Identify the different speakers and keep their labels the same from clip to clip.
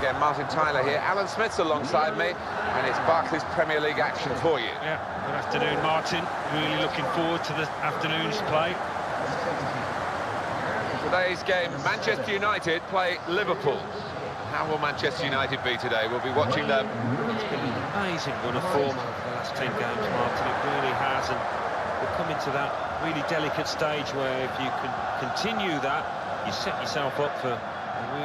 Speaker 1: again, Martin Tyler here. Alan Smith's alongside me, and it's Barclays Premier League action for you.
Speaker 2: Yeah, good afternoon, Martin. Really looking forward to the afternoon's play.
Speaker 1: Today's game, Manchester United play Liverpool. How will Manchester United be today? We'll be watching them.
Speaker 2: It's been an amazing run of form over the last 10 games, Martin. It really has, and we're coming to that really delicate stage where if you can continue that, you set yourself up for a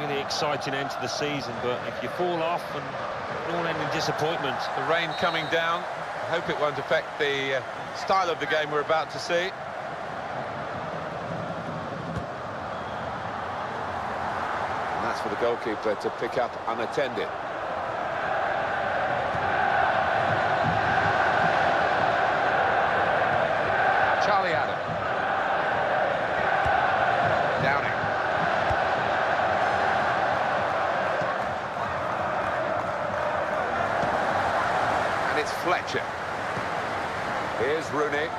Speaker 2: really exciting end to the season. But if you fall off, and it all end in disappointment.
Speaker 1: The rain coming down. I hope it won't affect the style of the game we're about to see. And that's for the goalkeeper to pick up unattended. Charlie Adam. Downing. And it's Fletcher. Here's Rooney.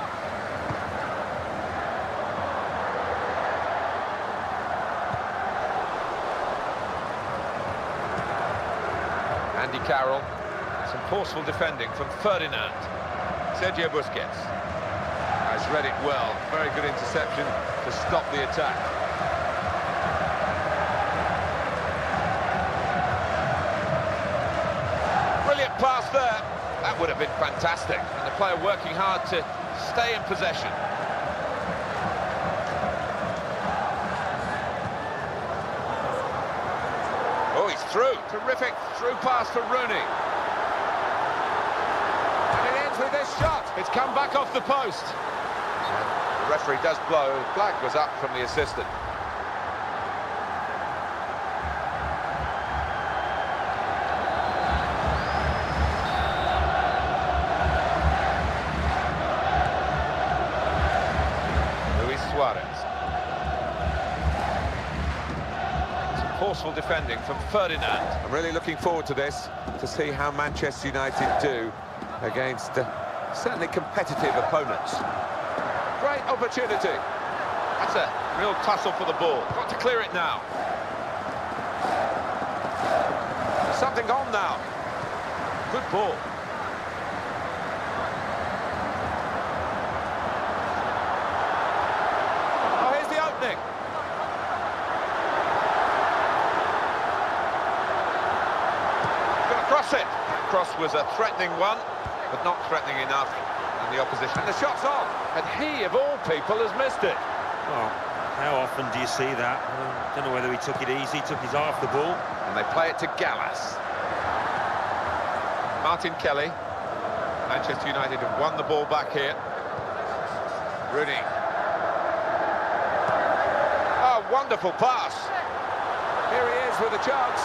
Speaker 1: Andy Carroll. Some forceful defending from Ferdinand. Sergio Busquets has read it well. Very good interception to stop the attack. Brilliant pass there. That would have been fantastic. And the player working hard to stay in possession. Oh, he's through. Terrific through pass for Rooney. And it ends with this shot. It's come back off the post. The referee does blow. The flag was up from the assistant. Some forceful defending from Ferdinand. I'm really looking forward to this, to see how Manchester United do against certainly competitive opponents. Great opportunity. That's a real tussle for the ball. Got to clear it now. Something on now. Good ball. Cross it. Cross was a threatening one, but not threatening enough in the opposition. And the shot's on, and he, of all people, has missed it.
Speaker 2: Well, how often do you see that? I don't know whether he took it easy, took his eye off the ball.
Speaker 1: And they play it to Gallas. Martin Kelly. Manchester United have won the ball back here. Rooney. Oh, wonderful pass. Here he is with a chance.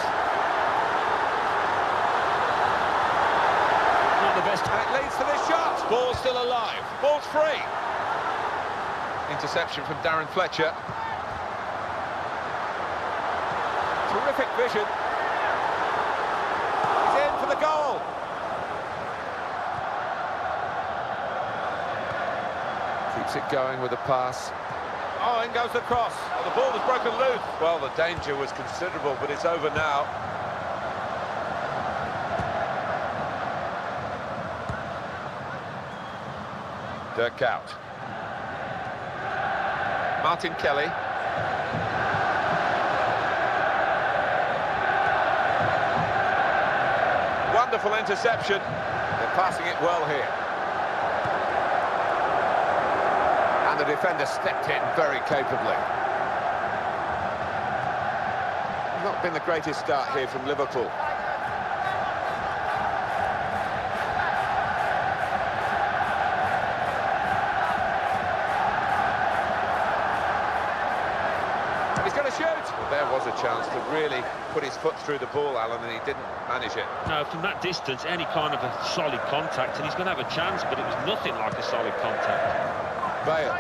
Speaker 2: The best.
Speaker 1: And it leads to this shot. Ball's still alive. Ball's free. Interception from Darren Fletcher. Terrific vision. He's in for the goal. Keeps it going with a pass. Oh, in goes the cross. Oh, the ball was broken loose. Well, the danger was considerable, but it's over now. Dirk out. Martin Kelly. Wonderful interception. They're passing it well here. And the defender stepped in very capably. Not been the greatest start here from Liverpool. He's going to shoot. Well, there was a chance to really put his foot through the ball, Alan, and he didn't manage it.
Speaker 2: No, from that distance, any kind of a solid contact, and he's going to have a chance, but it was nothing like a solid contact.
Speaker 1: Bale.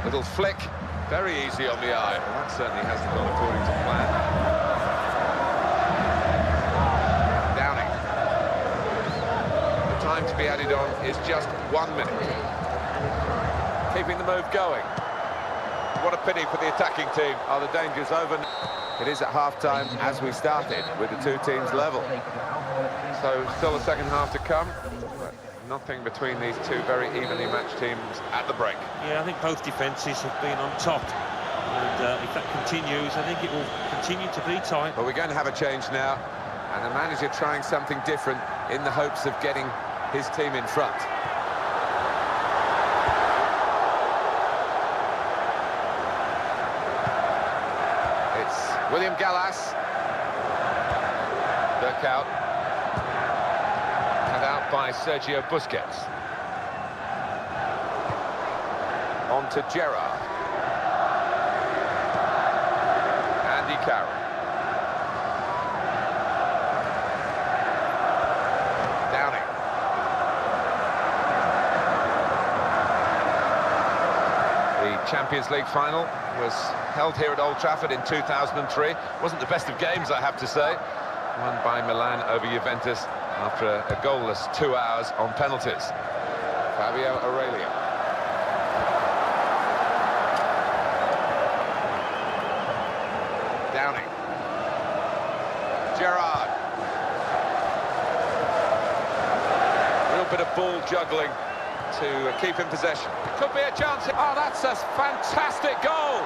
Speaker 1: Little flick, very easy on the eye. Well, that certainly hasn't gone according to plan. Downing. The time to be added on is just 1 minute. Keeping the move going. what a pity for the attacking team. Oh, the danger's over. It is at half-time as we started, with the two teams level. So still a second half to come. But nothing between these two very evenly matched teams at the break.
Speaker 2: Yeah, I think both defences have been on top. And if that continues, I think it will continue to be tight.
Speaker 1: But we're going to have a change now. And the manager trying something different in the hopes of getting his team in front. It's William Gallas. Look out. Cut out by Sergio Busquets. On to Gerrard. Andy Carroll. Champions League final was held here at Old Trafford in 2003. Wasn't the best of games, I have to say. Won by Milan over Juventus after a goalless 2 hours on penalties. Fabio Aurelio. Downing. Gerrard. Real bit of ball juggling to keep in possession. It could be a chance. Oh, that's a fantastic goal!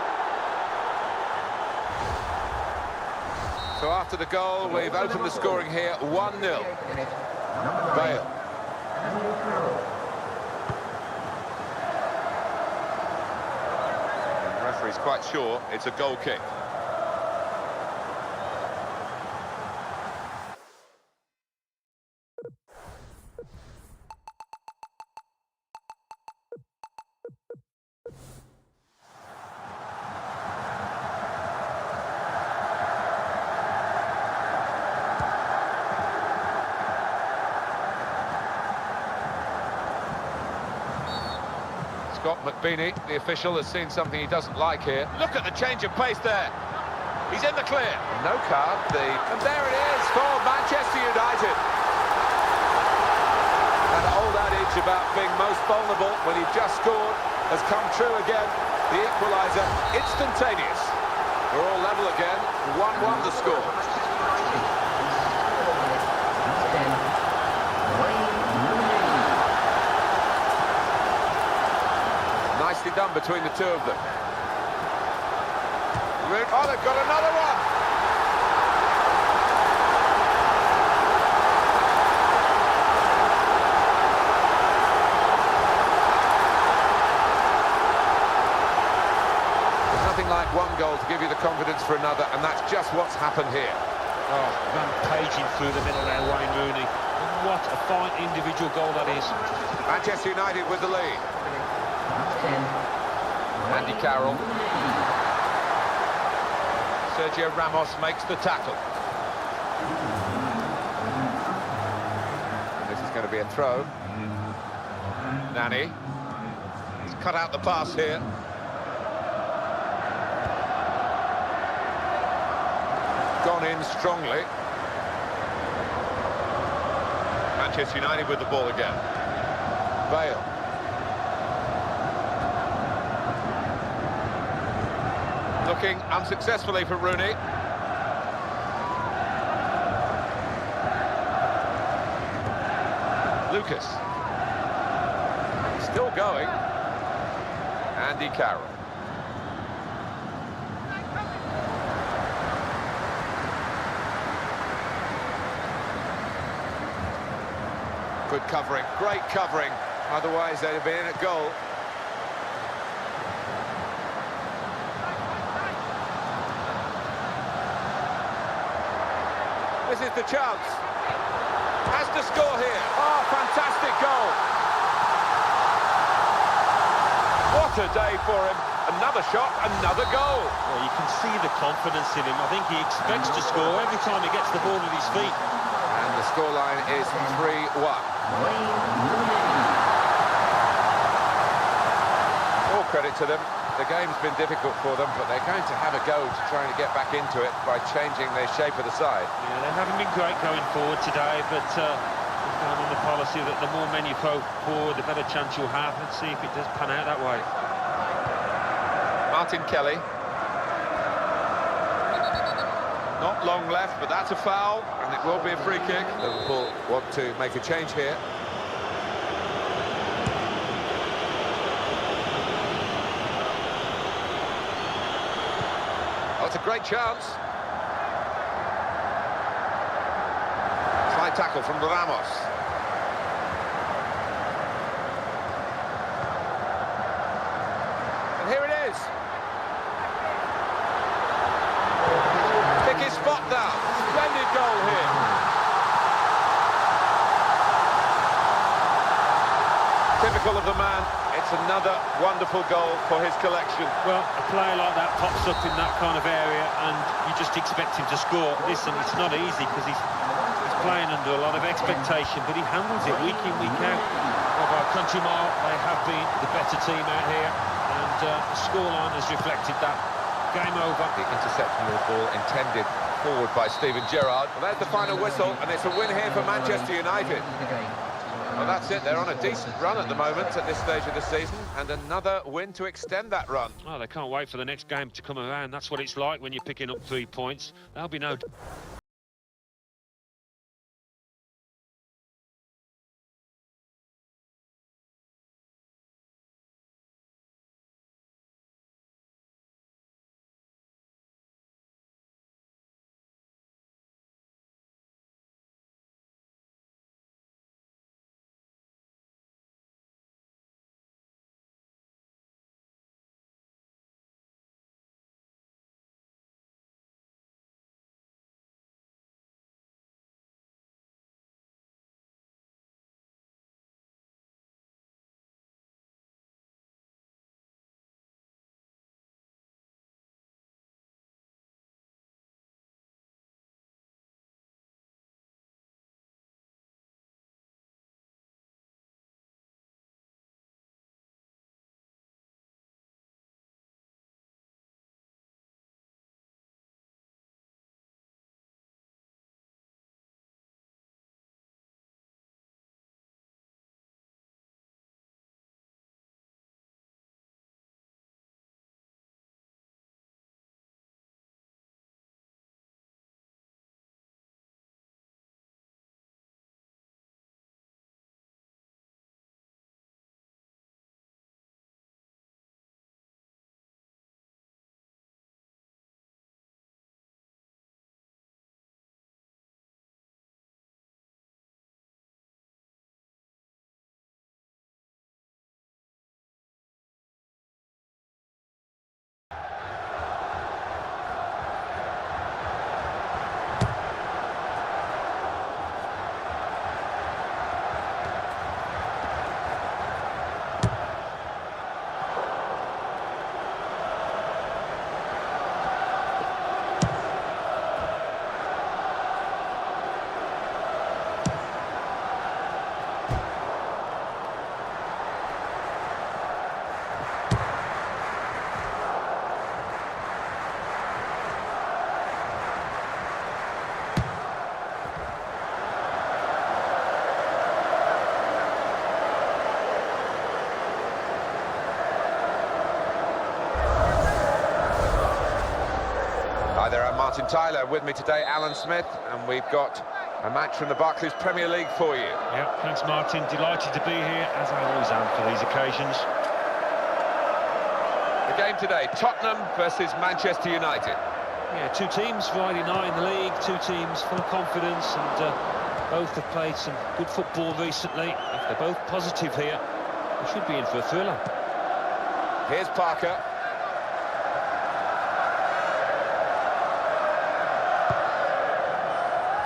Speaker 1: So after the goal, we've opened the scoring here, 1-0. Bale. The referee's quite sure it's a goal kick. Scott McBeanie, the official, has seen something he doesn't like here. Look at the change of pace there. He's in the clear. No card. And there it is for Manchester United. That old adage about being most vulnerable when you've just scored has come true again. The equaliser, instantaneous. We're all level again. 1-1 the score. Nicely done between the two of them. Oh, they've got another one! There's nothing like one goal to give you the confidence for another, and that's just what's happened here.
Speaker 2: Oh, rampaging through the middle there, Wayne Rooney. What a fine individual goal that is.
Speaker 1: Manchester United with the lead. Andy Carroll. Sergio Ramos makes the tackle. This is going to be a throw. Nani. He's cut out the pass here. Gone in strongly. Manchester United with the ball again. Bale. Looking unsuccessfully for Rooney. Lucas. Still going. Andy Carroll. Good covering, great covering. Otherwise, they'd have been in at goal. This is the chance. Has to score here. Oh, fantastic goal. What a day for him. Another shot, another goal.
Speaker 2: Well, you can see the confidence in him. I think he expects to score every time he gets the ball at his feet.
Speaker 1: And the scoreline is 3-1. All credit to them. The game's been difficult for them, but they're going to have a go to trying to get back into it by changing the shape of the side.
Speaker 2: Yeah, they haven't been great going forward today, but they've gone on the policy that the more men you throw forward, the better chance you'll have. Let's see if it does pan out that way.
Speaker 1: Martin Kelly. Not long left, but that's a foul, and it will be a free kick. Liverpool want to make a change here. Oh, it's a great chance. Slight tackle from Ramos. And here it is. Pick his spot now. Splendid goal here. Typical of the man. It's another wonderful goal for his collection.
Speaker 2: Well, a player like that pops up in that kind of area and you just expect him to score. Listen, it's not easy because he's playing under a lot of expectation, but he handles it week in, week out. Well, by a country mile, they have been the better team out here, and the scoreline has reflected that. Game over.
Speaker 1: The interception of the ball intended forward by Steven Gerrard. Well, there's the final whistle, and it's a win here for Manchester United. Well, that's it. They're on a decent run at the moment at this stage of the season, and another win to extend that run.
Speaker 2: Oh, they can't wait for the next game to come around. That's what it's like when you're picking up 3 points. There'll be no...
Speaker 1: There are Martin Tyler with me today, Alan Smith, and we've got a match from the Barclays Premier League for you.
Speaker 2: Yeah, thanks Martin, delighted to be here, as I always am for these occasions.
Speaker 1: The game today, Tottenham versus Manchester United.
Speaker 2: Yeah, two teams riding high in the league, two teams full of confidence, and both have played some good football recently. If they're both positive here, they should be in for a thriller.
Speaker 1: Here's Parker.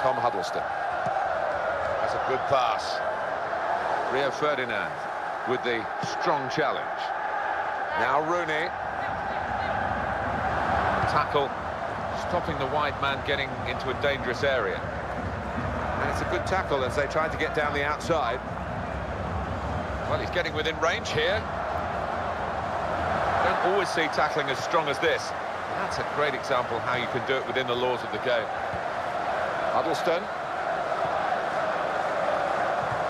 Speaker 1: Tom Huddleston. That's a good pass. Rio Ferdinand with the strong challenge. Now Rooney. Tackle, stopping the wide man getting into a dangerous area. And it's a good tackle as they try to get down the outside. Well, he's getting within range here. Don't always see tackling as strong as this. That's a great example how you can do it within the laws of the game. Huddleston.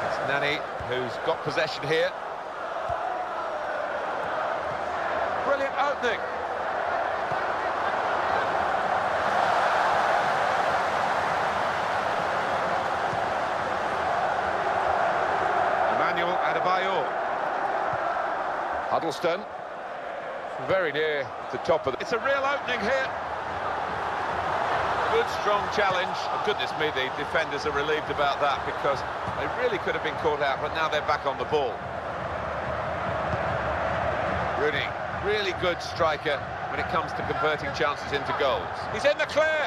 Speaker 1: It's Nani who's got possession here. Brilliant opening. Huddleston. Very near the top of the... It's a real opening here. Good, strong challenge. Oh, goodness me, the defenders are relieved about that because they really could have been caught out, but now they're back on the ball. Rooney, really good striker when it comes to converting chances into goals. He's in the clear!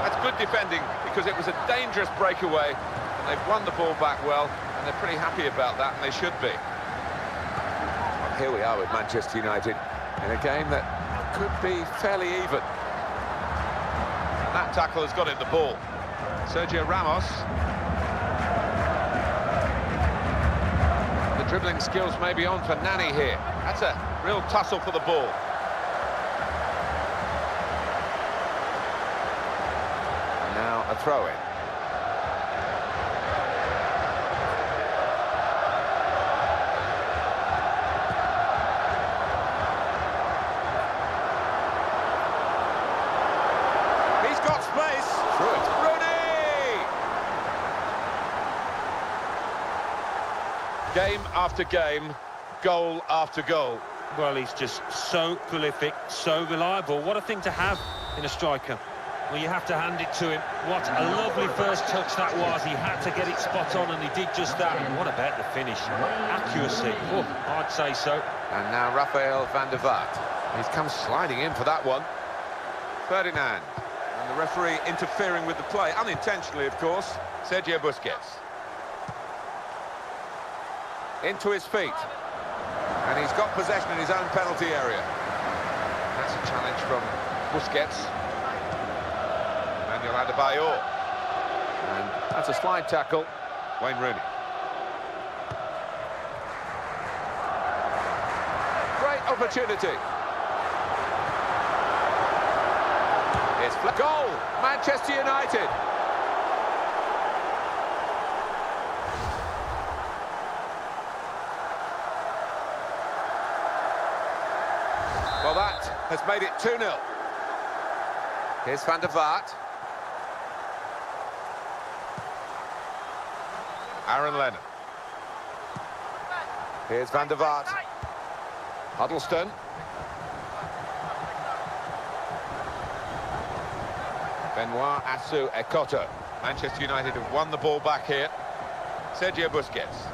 Speaker 1: That's good defending because it was a dangerous breakaway and they've won the ball back well and they're pretty happy about that, and they should be. Well, here we are with Manchester United in a game that could be fairly even. That tackle has got him the ball. Sergio Ramos. The dribbling skills may be on for Nani here. That's a real tussle for the ball. And now a throw-in. Got space. Through it. Rooney! Game after game, goal after goal.
Speaker 2: Well, he's just so prolific, so reliable. What a thing to have in a striker. Well, you have to hand it to him. What a lovely first touch that was. He had to get it spot on, and he did just that. And what about the finish? Accuracy. Oh, I'd say so.
Speaker 1: And now Rafael van der Vaart. He's come sliding in for that one. Ferdinand. And the referee interfering with the play, unintentionally, of course. Sergio Busquets. Into his feet. And he's got possession in his own penalty area. That's a challenge from Busquets. Manuel Adebayor. And that's a slide tackle. Wayne Rooney. Great opportunity. It's goal, Manchester United. Well, that has made it 2-0. Here's Van der Vaart. Aaron Lennon. Here's Van der Vaart. Huddleston. Benoit Assou Ekoto. Manchester United have won the ball back here. Sergio Busquets.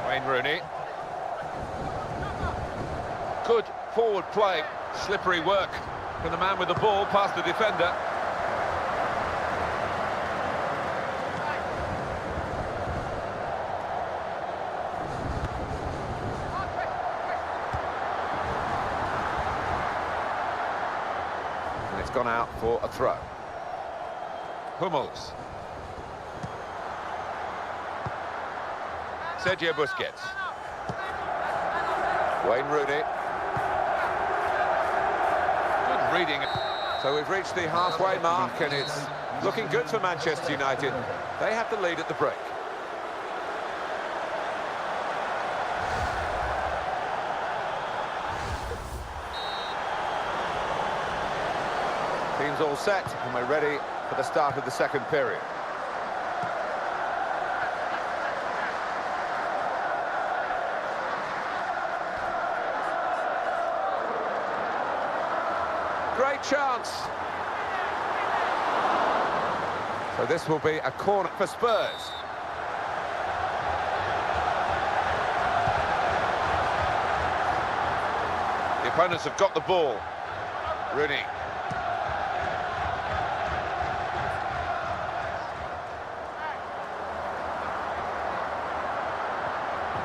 Speaker 1: Wayne Rooney. Good forward play. Slippery work from the man with the ball past the defender. And it's gone out for a throw. Hummels. Sergio Busquets. Wayne Rooney. Good reading. So we've reached the halfway mark and it's looking good for Manchester United. They have the lead at the break. Team's all set and we're ready for the start of the second period. Great chance. So this will be a corner for Spurs. The opponents have got the ball. Rooney.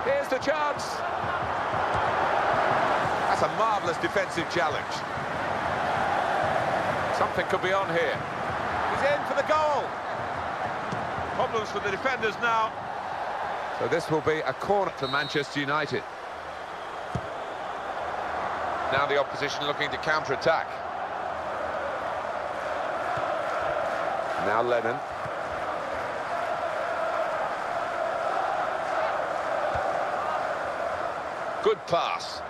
Speaker 1: Here's the chance. That's a marvellous defensive challenge. Something could be on here. He's in for the goal. Problems for the defenders now. So this will be a corner for Manchester United. Now the opposition looking to counter-attack. Now Lennon. Good pass.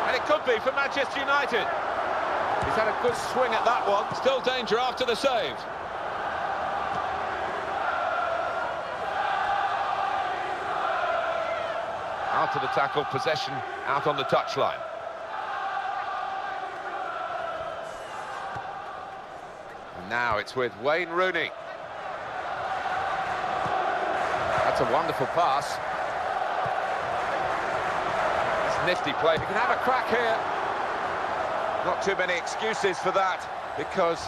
Speaker 1: And it could be for Manchester United. He's had a good swing at that one. Still danger after the save. After the tackle, possession out on the touchline. And now it's with Wayne Rooney. That's a wonderful pass. It's nifty play. You can have a crack here. Not too many excuses for that, because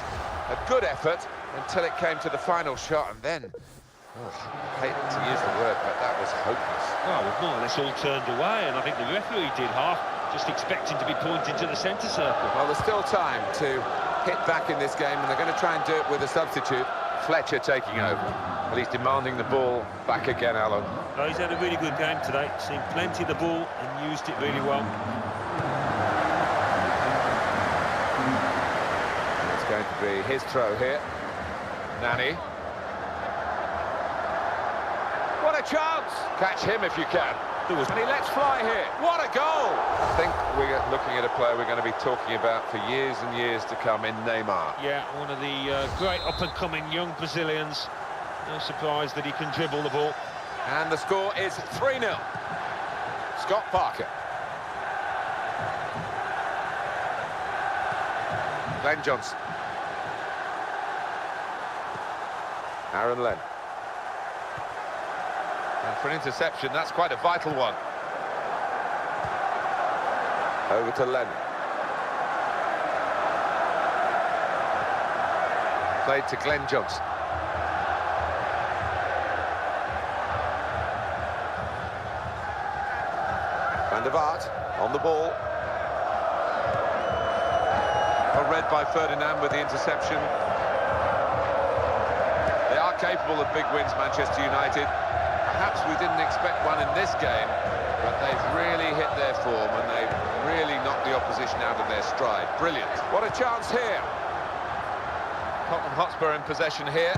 Speaker 1: a good effort until it came to the final shot, and then, I hate to use the word, but that was hopeless.
Speaker 2: Well, we've more or less all turned away, and I think the referee did half, just expecting to be pointed to the centre circle.
Speaker 1: Well, there's still time to hit back in this game, and they're going to try and do it with a substitute. Fletcher taking over. Well, he's demanding the ball back again, Alan.
Speaker 2: Oh, he's had a really good game today. Seen plenty of the ball and used it really well.
Speaker 1: It's going to be his throw here. Nani. What a chance! Catch him if you can. And he lets fly here. What a goal! I think we're looking at a player we're going to be talking about for years and years to come in Neymar.
Speaker 2: Yeah, one of the great up-and-coming young Brazilians. No surprise that he can dribble the ball.
Speaker 1: And the score is 3-0. Scott Parker. Glenn Johnson. Aaron Len. And for an interception, that's quite a vital one. Over to Len. Played to Glenn Johnson. Van der Vaart on the ball. Well read by Ferdinand with the interception. They are capable of big wins, Manchester United. Perhaps we didn't expect one in this game, but they've really hit their form and they've really knocked the opposition out of their stride. Brilliant. What a chance here. Tottenham Hotspur in possession here.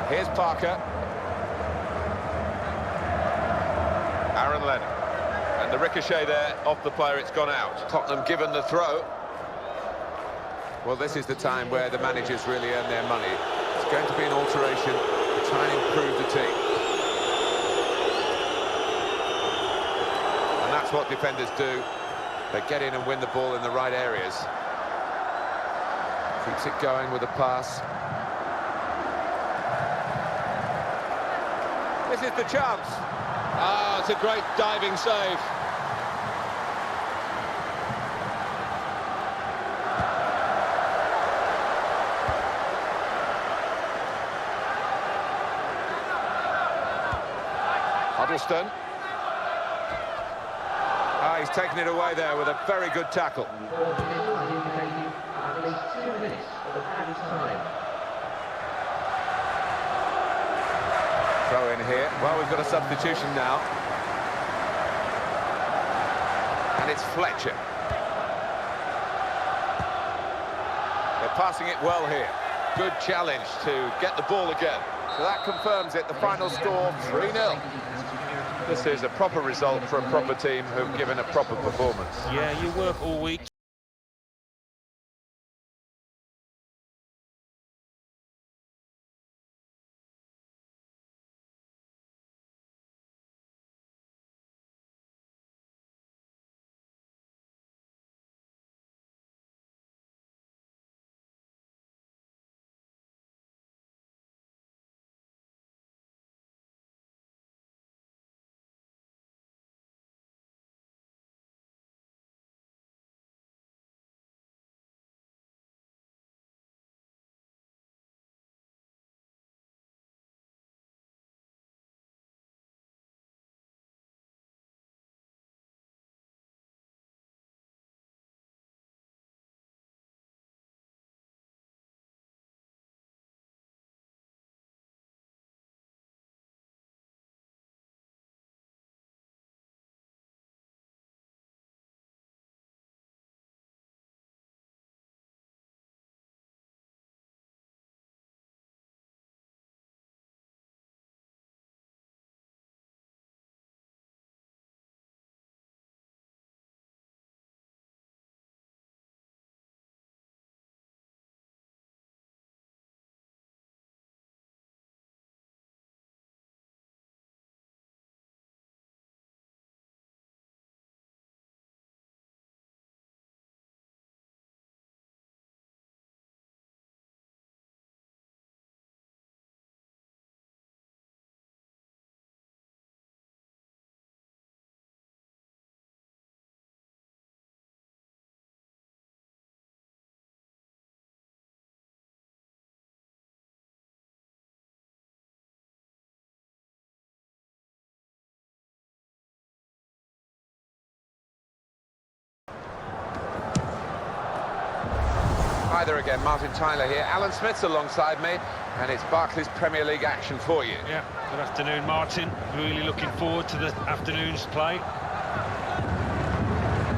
Speaker 1: Here's Parker. Aaron Lennon. And the ricochet there, off the player, it's gone out. Tottenham given the throw. Well, this is the time where the managers really earn their money. It's going to be an alteration to try and improve the team. And that's what defenders do. They get in and win the ball in the right areas. Keeps it going with a pass. This is the chance. Ah, it's a great diving save. Huddleston. Ah, he's taken it away there with a very good tackle.
Speaker 3: At least 2 minutes of the added time.
Speaker 1: Throw in here. Well, we've got a substitution now. And it's Fletcher. They're passing it well here. Good challenge to get the ball again. So that confirms it. The final score, 3-0. This is a proper result for a proper team who've given a proper performance.
Speaker 2: Yeah, you work all week
Speaker 1: Hi there again, Martin Tyler here. Alan Smith's alongside me, and it's Barclays Premier League action for you.
Speaker 2: Yeah, good afternoon, Martin. Really looking forward to the afternoon's play.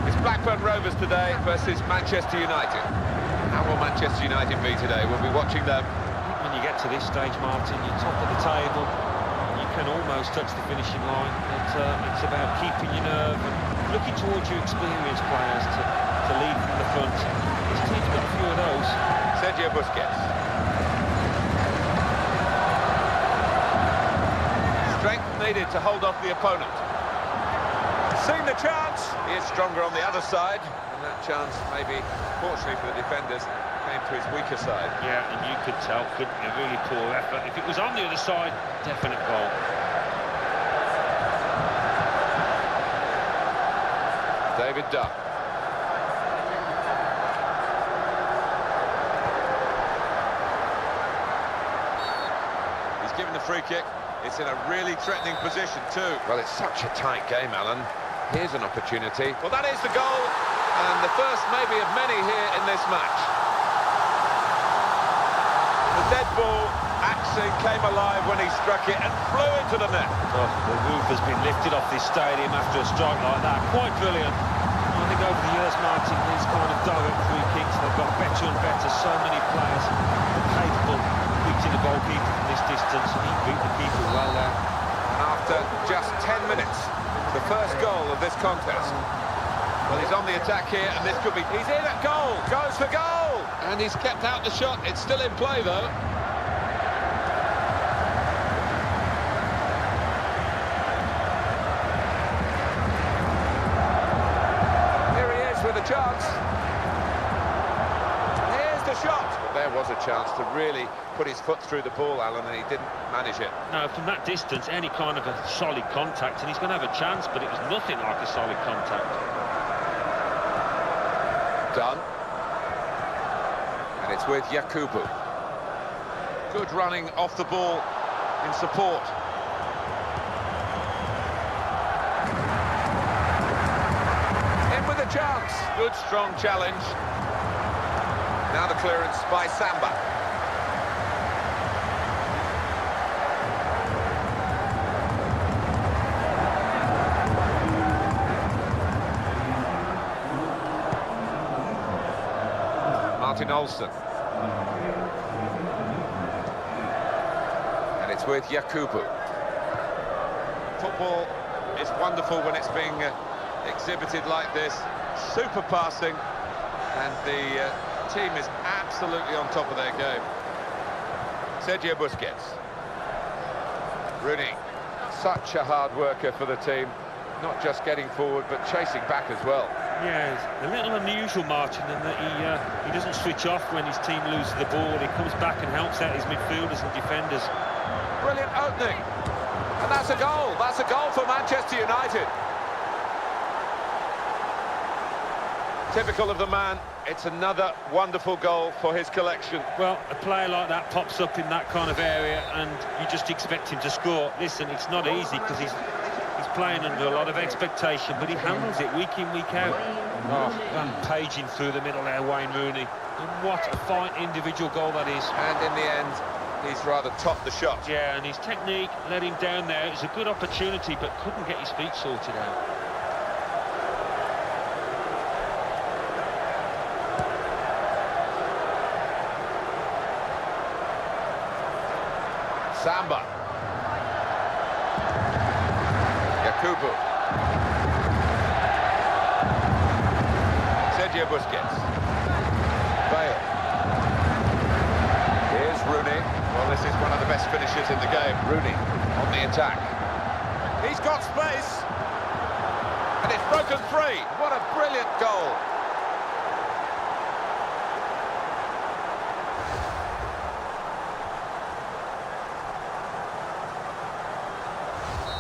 Speaker 1: It's Blackburn Rovers today versus Manchester United. How will Manchester United be today? We'll be watching them.
Speaker 2: When you get to this stage, Martin, you're top of the table. You can almost touch the finishing line. It's about keeping your nerve and looking towards your experienced players to lead from the front. This team's got a few of those.
Speaker 1: Sergio Busquets. Strength needed to hold off the opponent. Seen the chance. He is stronger on the other side. And that chance, maybe, fortunately for the defenders, came to his weaker side.
Speaker 2: Yeah, and you could tell, couldn't you? Really poor effort. If it was on the other side, definite goal.
Speaker 1: David Duck. He's given the free kick. It's in a really threatening position too. Well, it's such a tight game, Alan. Here's an opportunity. Well, that is the goal, and the first maybe of many here in this match. The dead ball actually came alive when he struck it and flew into the net.
Speaker 2: Oh, the roof has been lifted off this stadium after a strike like that. Quite brilliant. I think over the years, Martin, these kind of direct free kicks, they've got better and better. So many players are capable of beating the goalkeeper from this distance, and he beat the keeper well there.
Speaker 1: After just 10 minutes, the first goal of this contest. Well, he's on the attack here, and this could be... He's in at goal! Goes for goal! And he's kept out the shot. It's still in play, though. Here he is with a chance. Here's the shot. Well, there was a chance to really put his foot through the ball, Alan, and he didn't manage it.
Speaker 2: No, from that distance, any kind of a solid contact, and he's going to have a chance, but it was nothing like a solid contact.
Speaker 1: Done. And it's with Yakubu. Good running off the ball in support. In with a chance. Good, strong challenge. Now the clearance by Samba. Martin Olsen. And it's with Yakubu. Football is wonderful when it's being exhibited like this. Super passing, and the team is absolutely on top of their game. Sergio Busquets. Rooney, such a hard worker for the team, not just getting forward but chasing back as well.
Speaker 2: Yeah, it's a little unusual, Martin, in that he doesn't switch off when his team loses the ball. He comes back and helps out his midfielders and defenders.
Speaker 1: Brilliant opening. And that's a goal. That's a goal for Manchester United. Typical of the man. It's another wonderful goal for his collection.
Speaker 2: Well, a player like that pops up in that kind of area and you just expect him to score. Listen, it's not easy because he's playing under a lot of expectation, but he handles it week in, week out. Oh, rampaging through the middle there, Wayne Rooney. And what a fine individual goal that is.
Speaker 1: And in the end, he's rather topped the shot.
Speaker 2: Yeah, and his technique let him down there. It was a good opportunity, but couldn't get his feet sorted out.
Speaker 1: Samba. Yakubu. Sergio Busquets. Bale. Here's Rooney. Well, this is one of the best finishers in the game. Rooney on the attack. He's got space. And it's broken free. What a brilliant goal.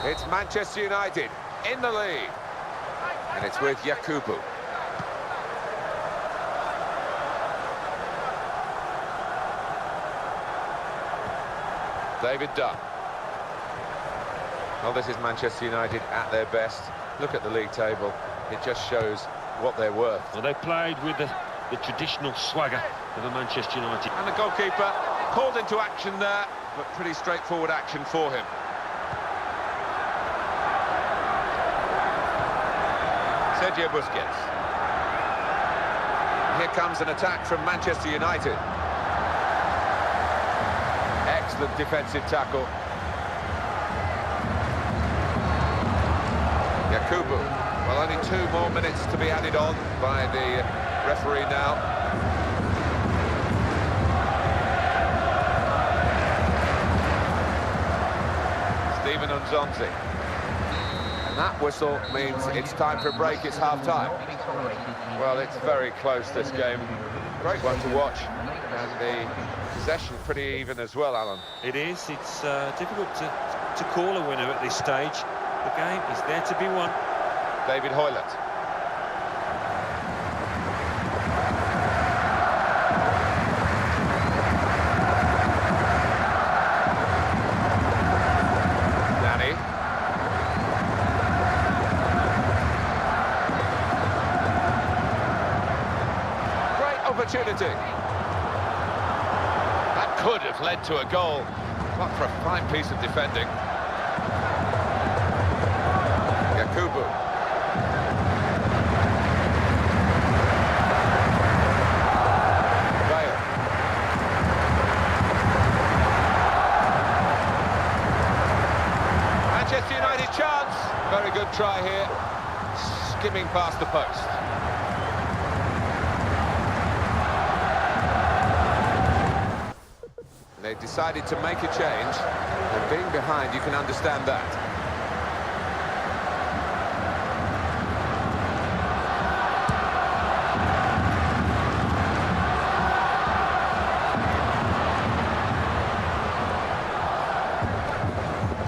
Speaker 1: It's Manchester United in the lead. And it's with Yakubu. David Duck. Well, this is Manchester United at their best. Look at the league table. It just shows what they're worth.
Speaker 2: Well, they played with the traditional swagger. for the Manchester United.
Speaker 1: And the goalkeeper called into action there, but pretty straightforward action for him. Sergio Busquets. Here comes an attack from Manchester United. Excellent defensive tackle. Yakubu. Well, only 2 more minutes to be added on by the referee now. Steven Nzonzi. And that whistle means it's time for a break, it's half-time. Well, it's very close, this game. Great one to watch. And the possession pretty even as well, Alan.
Speaker 2: It is. It's difficult to call a winner at this stage. The game is there to be won.
Speaker 1: David Hoylett. Nani. Great opportunity. That could have led to a goal. What for a fine piece of defending. Yakubu. Bale. Manchester United chance. Very good try here. Skimming past the post. They decided to make a change. And being behind, you can understand that.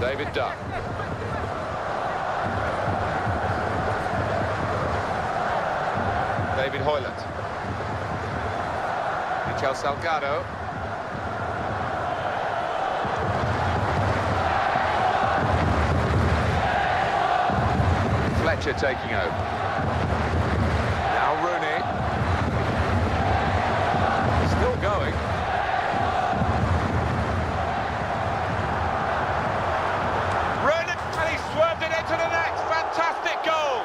Speaker 1: David Dunn. David Hoylett. Michel Salgado. Fletcher taking over. Now Rooney. Still going. Swerved it into the net. Fantastic goal.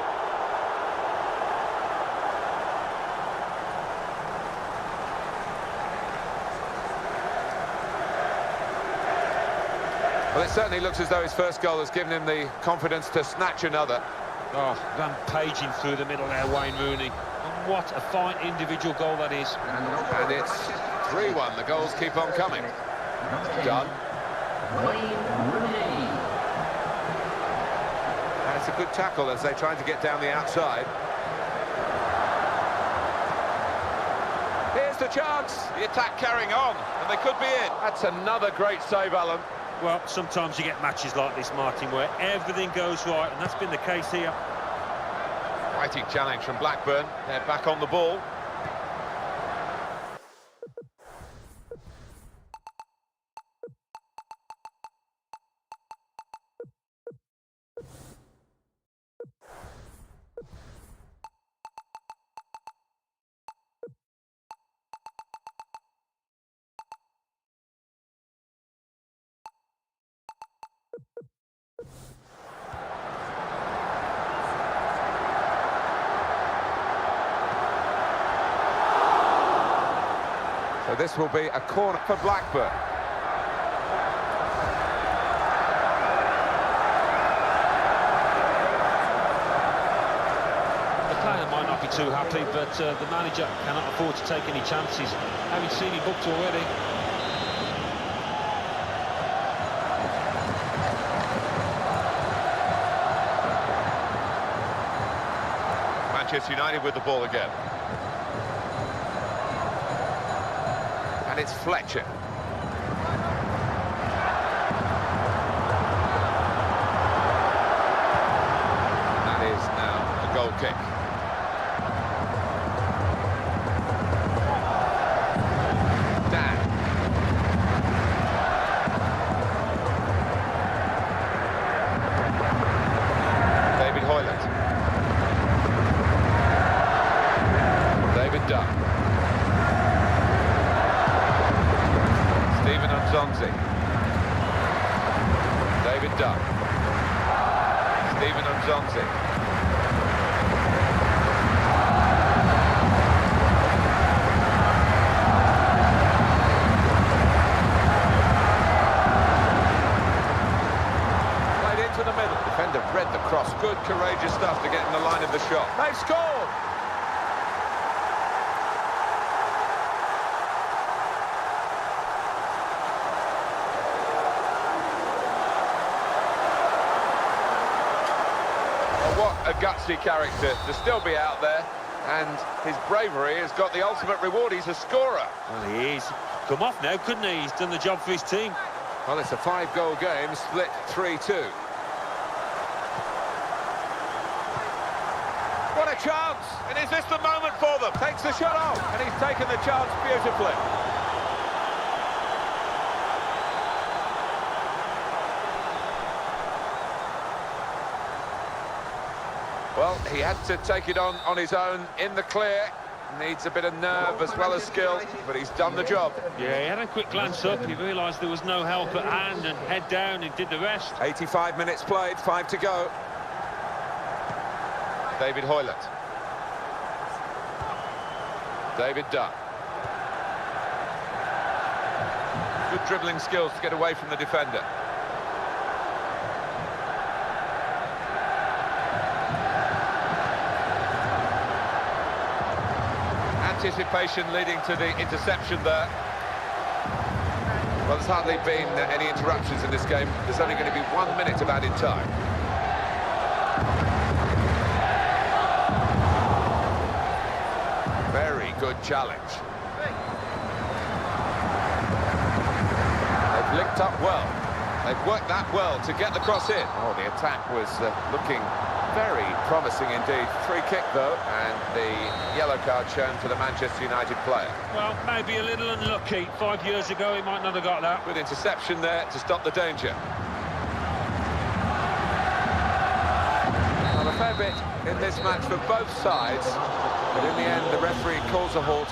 Speaker 1: Well, it certainly looks as though his first goal has given him the confidence to snatch another.
Speaker 2: Oh, rampaging through the middle there, Wayne Rooney. And what a fine individual goal that is.
Speaker 1: And it's 3-1. The goals keep on coming. Done.
Speaker 3: Wayne Rooney.
Speaker 1: And it's a good tackle as they try to get down the outside. Here's the chance. The attack carrying on, and they could be in. That's another great save, Alan.
Speaker 2: Well, sometimes you get matches like this, Martin, where everything goes right, and that's been the case here.
Speaker 1: Fighting challenge from Blackburn. They're back on the ball. So this will be a corner for Blackburn.
Speaker 2: The player might not be too happy, but the manager cannot afford to take any chances, having seen him booked already.
Speaker 1: Manchester United with the ball again. And it's Fletcher. And that is now a goal kick. Dan. David Hoylett. David Dunn. Nzonzi. David Dunn. Steven Nzonzi. Played into the middle. Defender read the cross. Good, courageous stuff to get in the line of the shot. They've scored! What a gutsy character to still be out there, and his bravery has got the ultimate reward. He's a scorer.
Speaker 2: Well, he is. Come off now, couldn't he? He's done the job for his team.
Speaker 1: Well, it's a 5-goal game, split 3-2. What a chance! And is this the moment for them? Takes the shot off, and he's taken the chance beautifully. Well, he had to take it on his own in the clear. Needs a bit of nerve as well as skill, but he's done the job.
Speaker 2: Yeah, he had a quick glance up. He realised there was no help at hand and head down and did the rest.
Speaker 1: 85 minutes played, 5 to go. David Hoylett. David Dunn. Good dribbling skills to get away from the defender. Anticipation leading to the interception there. Well, there's hardly been any interruptions in this game. There's only going to be 1 minute of added time. Very good challenge. They've linked up well. They've worked that well to get the cross in. Oh, the attack was looking very promising indeed. Free kick, though, and the yellow card shown to the Manchester United player.
Speaker 2: Well, maybe a little unlucky. 5 years ago, he might not have got that.
Speaker 1: Good interception there to stop the danger. Well, a fair bit in this match for both sides, but in the end, the referee calls a halt.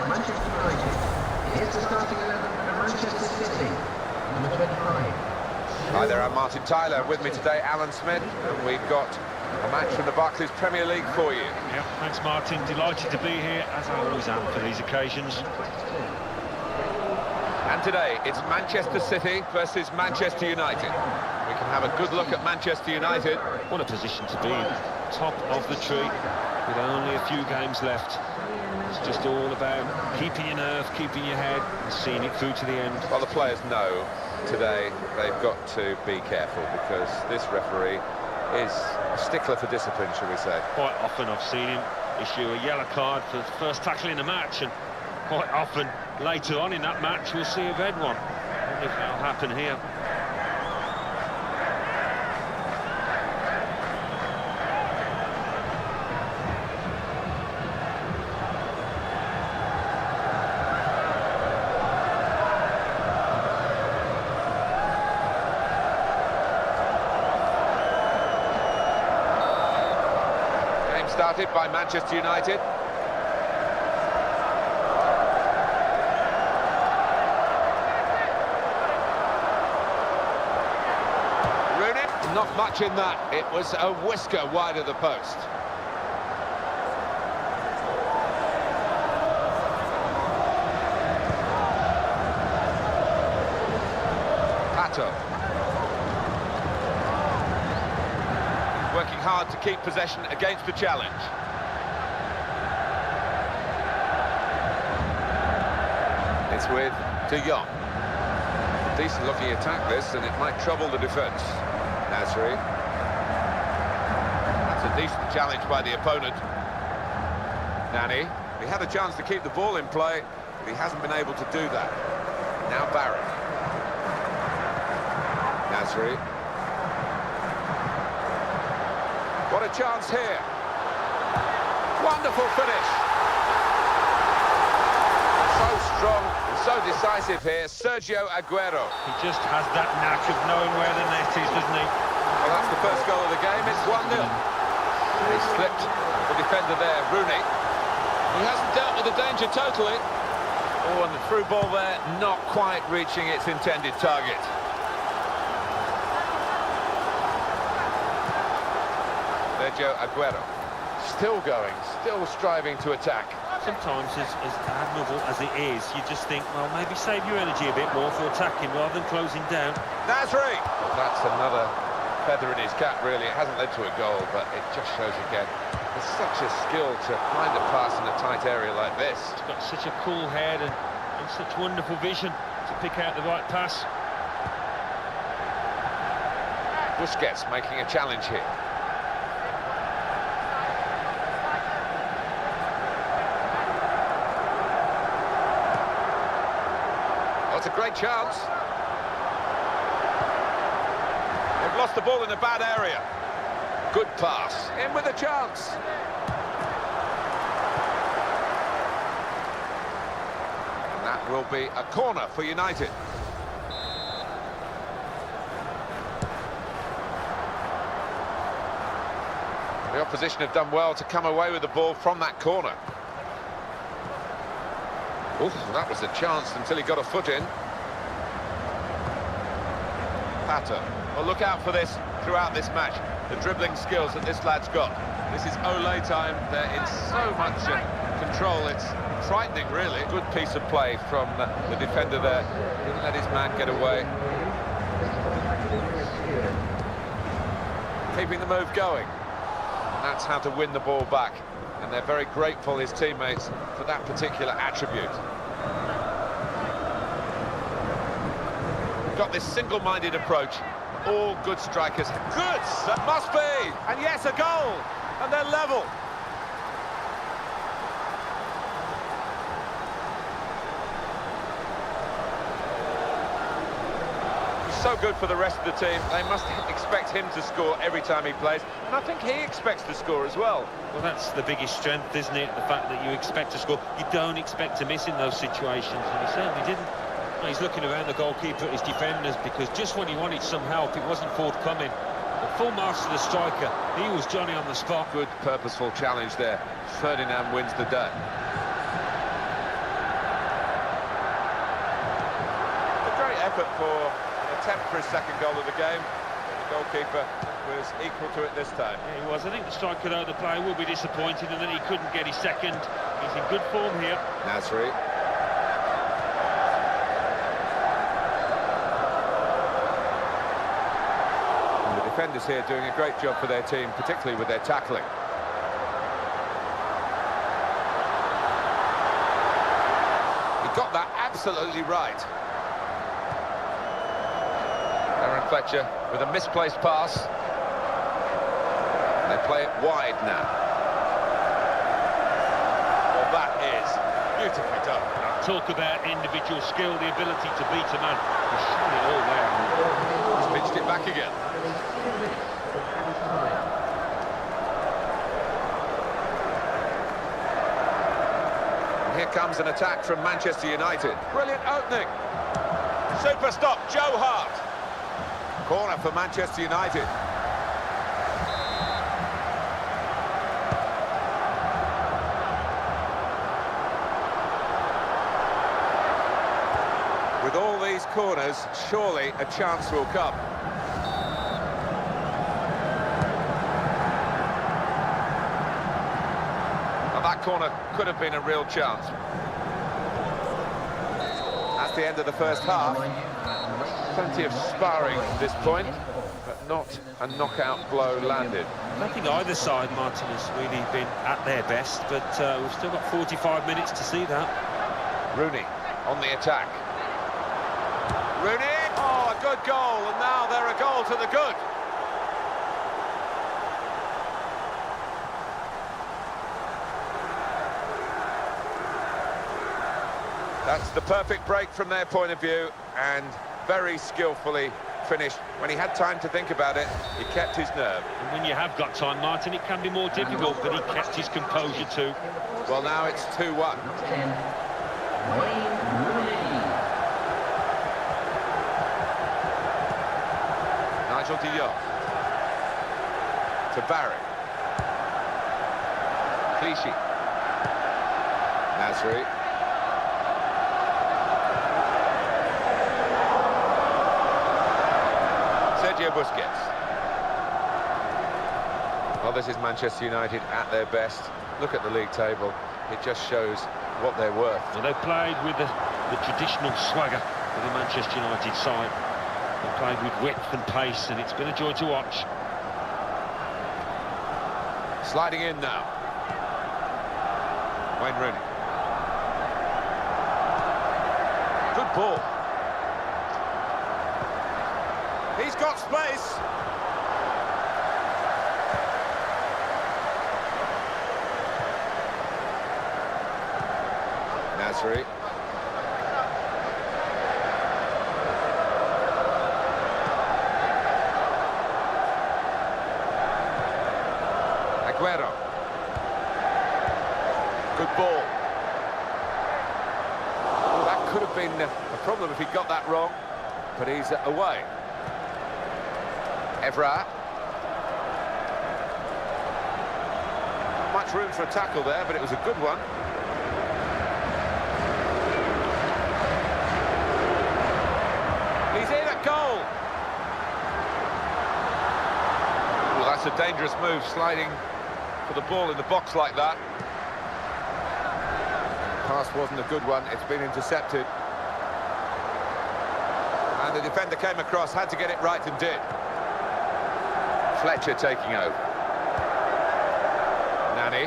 Speaker 3: Manchester United. Here's the starting 11 for Manchester City. Number 25.
Speaker 1: Hi there, I'm Martin Tyler. With me today, Alan Smith. And we've got a match from the Barclays Premier League for you.
Speaker 2: Yeah, thanks Martin. Delighted to be here, as I always am for these occasions.
Speaker 1: And today, it's Manchester City versus Manchester United. We can have a good look at Manchester United.
Speaker 2: What a position to be in. Top of the tree, with only a few games left. It's just all about keeping your nerve, keeping your head, and seeing it through to the end.
Speaker 1: Well, the players know today they've got to be careful because this referee is a stickler for discipline, shall we say.
Speaker 2: Quite often I've seen him issue a yellow card for the first tackle in the match, and quite often later on in that match we'll see a red one. I wonder if that'll happen here.
Speaker 1: Started by Manchester United. Rooney, not much in that. It was a whisker wide of the post. Pato. Working hard to keep possession against the challenge. It's with De Jong. Decent looking attack this, and it might trouble the defence. Nasri. That's a decent challenge by the opponent. Nani. He had a chance to keep the ball in play, but he hasn't been able to do that. Now Barrett. Nasri. What a chance here. Wonderful finish. So strong and so decisive here, Sergio Aguero.
Speaker 2: He just has that knack of knowing where the net is, doesn't he?
Speaker 1: Well, that's the first goal of the game. It's 1-0. He slipped the defender there, Rooney. He hasn't dealt with the danger totally. Oh, and the through ball there, not quite reaching its intended target. Sergio Aguero, still going, still striving to attack.
Speaker 2: Sometimes, as admirable as it is, you just think, well, maybe save your energy a bit more for attacking rather than closing down.
Speaker 1: Nasri! That's another feather in his cap, really. It hasn't led to a goal, but it just shows again. There's such a skill to find a pass in a tight area like this.
Speaker 2: He's got such a cool head and such wonderful vision to pick out the right pass.
Speaker 1: Busquets making a challenge here. It's a great chance. They've lost the ball in a bad area. Good pass. In with a chance. And that will be a corner for United. The opposition have done well to come away with the ball from that corner. Oh, that was a chance until he got a foot in. Pato. Well, look out for this throughout this match. The dribbling skills that this lad's got. This is Ole time. They're in so much control. It's frightening, really. Good piece of play from the defender there. Didn't let his man get away. Keeping the move going. And that's how to win the ball back. And they're very grateful, his teammates, for that particular attribute. Got this single-minded approach. All good strikers. Good! That must be! And yes, a goal! And they're level. So good for the rest of the team. They must expect him to score every time he plays, and I think he expects to score as well.
Speaker 2: Well, that's the biggest strength, isn't it? The fact that you expect to score. You don't expect to miss in those situations, and he certainly didn't. Well, he's looking around the goalkeeper at his defenders because just when he wanted some help, it wasn't forthcoming. But full marks to the striker. He was Johnny on the spot.
Speaker 1: Good, purposeful challenge there. Ferdinand wins the day. effort for an attempt for his second goal of the game. The goalkeeper was equal to it this time.
Speaker 2: Yeah, he was. I think the striker out of the play will be disappointed in that he couldn't get his second. He's in good form here.
Speaker 1: Nasri. And the defenders here doing a great job for their team, particularly with their tackling. Got that absolutely right. Aaron Fletcher with a misplaced pass. They play it wide now. Well, that is beautifully done.
Speaker 2: Talk about individual skill, the ability to beat a man. He's shown it all there.
Speaker 1: He's pitched it back again. Here comes an attack from Manchester United. Brilliant opening. Super stop, Joe Hart. Corner for Manchester United. With all these corners, surely a chance will come. That corner could have been a real chance. That's the end of the first half. Plenty of sparring at this point, but not a knockout blow landed.
Speaker 2: I think either side, Martin, has really been at their best, but we've still got 45 minutes to see that.
Speaker 1: Rooney on the attack. Rooney! Oh, a good goal, and now they're a goal to the good. That's the perfect break from their point of view, and very skillfully finished. When he had time to think about it, he kept his nerve.
Speaker 2: And when you have got time, Martin, it can be more difficult, but he kept his composure too.
Speaker 1: Well, now it's 2-1. Nigel de Jong. To Barry. Clichy. Nasri. Sergio Busquets. Well, this is Manchester United at their best. Look at the league table. It just shows what they're worth.
Speaker 2: Well, they've played with the traditional swagger of the Manchester United side. They've played with width and pace, and it's been a joy to watch.
Speaker 1: Sliding in now. Wayne Rooney. Good ball. He's got space. Nasri. Aguero. Good ball. Oh, that could have been a problem if he got that wrong, but he's away. Evra. Much room for a tackle there, but it was a good one. He's in at goal. Well, that's a dangerous move, sliding for the ball in the box like that. Pass wasn't a good one, it's been intercepted. And the defender came across, had to get it right and did. Fletcher taking over. Nani.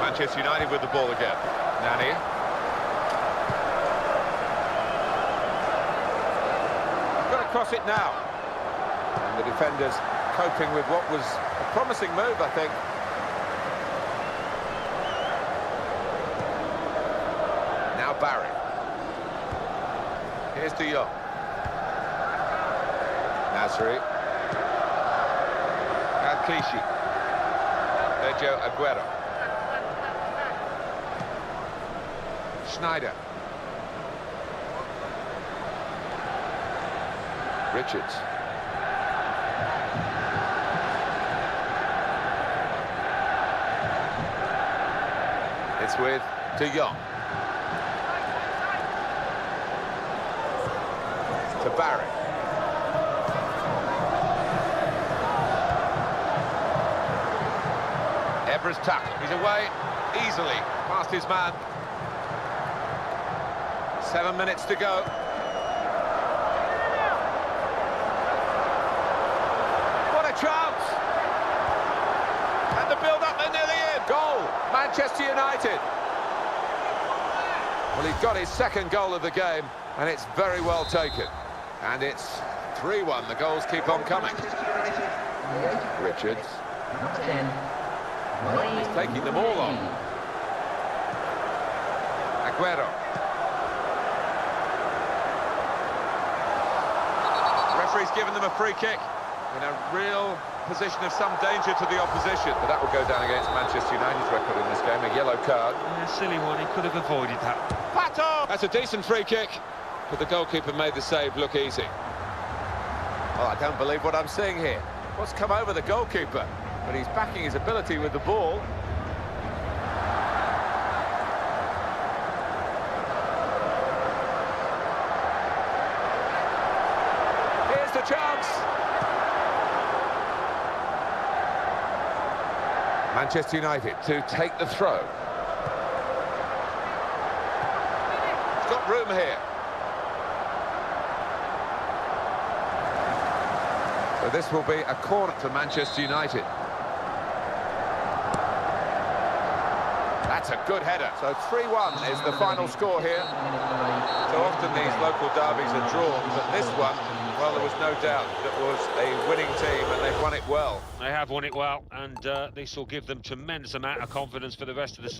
Speaker 1: Manchester United with the ball again. Nani. Got to cross it now. And the defenders coping with what was a promising move, I think. Now Barry. Here's de Jong. Nasri. And Clichy. Sergio Aguero. Schneider. Richards. It's with De Jong. To Barry. Evra's tuck. He's away easily past his man. 7 minutes to go. What a chance! And the build-up, they're nearly in. Goal, Manchester United. Well, he's got his second goal of the game, and it's very well taken. And it's 3-1. The goals keep on coming. Richards. He's taking them all on. Aguero. Referee's given them a free kick in a real position of some danger to the opposition. But that will go down against Manchester United's record in this game, a yellow card.
Speaker 2: Yeah, silly one, he could have avoided that.
Speaker 1: Pato! That's a decent free kick, but the goalkeeper made the save look easy. Oh, I don't believe what I'm seeing here. What's come over the goalkeeper? But he's backing his ability with the ball. Here's the chance. Manchester United to take the throw. He's got room here. So this will be a corner for Manchester United. That's a good header. So 3-1 is the final score here. So often these local derbies are drawn, but this one, well, there was no doubt that was a winning team, and they've won it well.
Speaker 2: They have won it well, and this will give them tremendous amount of confidence for the rest of the